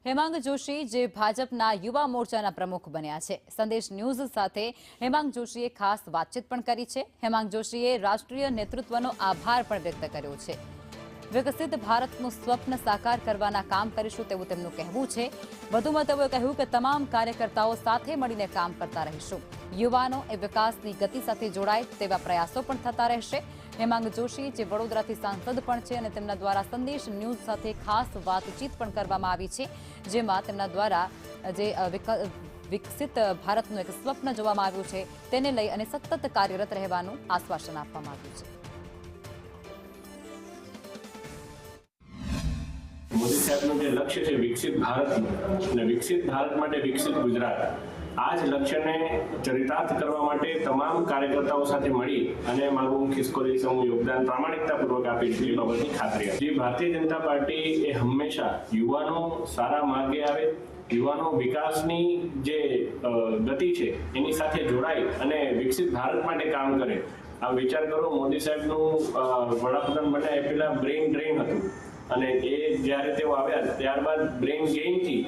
હેમાંગ જોશી જે ભાજપના યુવા મોરચાના પ્રમુખ બન્યા છે। સંદેશ ન્યૂઝ સાથે હેમાંગ જોશીએ ખાસ વાતચીત પણ કરી છે। હેમાંગ જોશીએ રાષ્ટ્રીય નેતૃત્વનો આભાર પણ વ્યક્ત કર્યો છે। વિકસિત ભારતનું સ્વપ્ન સાકાર કરવાના કામ કરીશું તેવું તેમનું કહેવું છે। વધુમાં તેઓએ કહ્યું કે તમામ કાર્યકર્તાઓ સાથે મળીને કામ કરતા રહીશું। યુવાનો એ વિકાસની ગતિ સાથે જોડાય તેવા પ્રયાસો પણ થતા રહેશે। હેમાંગ જોશી જે વડોદરાથી સાંસદ પણ છે અને તેમના દ્વારા સંદેશ ન્યૂઝ સાથે ખાસ વાતચીત પણ કરવામાં આવી છે, જેમાં તેમના દ્વારા જે વિકસિત ભારતનું એક સ્વપ્ન જોવામાં આવ્યું છે તેને લઈ અને સતત કાર્યરત રહેવાનું આશ્વાસન આપવામાં આવ્યું છે। મોદી સાહેબનું જે લક્ષ્ય છે વિકસિત ભારતનું અને વિકસિત ભારત માટે વિકસિત ગુજરાત, આ જ લક્ષ્યને ચરિતાર્થ કરવા માટે તમામ કાર્યકર્તાઓ સાથે મળી અને મારું ખિસકોલી હું યોગદાન પ્રામાણિકતાપૂર્વક આપીશ એ બાબતની ખાતરી આપી। ભારતીય જનતા પાર્ટી એ હંમેશા યુવાનો સારા માર્ગે આવે, યુવાનો વિકાસની જે ગતિ છે એની સાથે જોડાય અને વિકસિત ભારત માટે કામ કરે। આ વિચાર કરો, મોદી સાહેબનું વડાપ્રધાન બન્યા એ પહેલા બ્રેઇન ડ્રેઇન હતું અને એ જ્યારે તેઓ આવ્યા ત્યારબાદ બ્રેઇન ગેઇનથી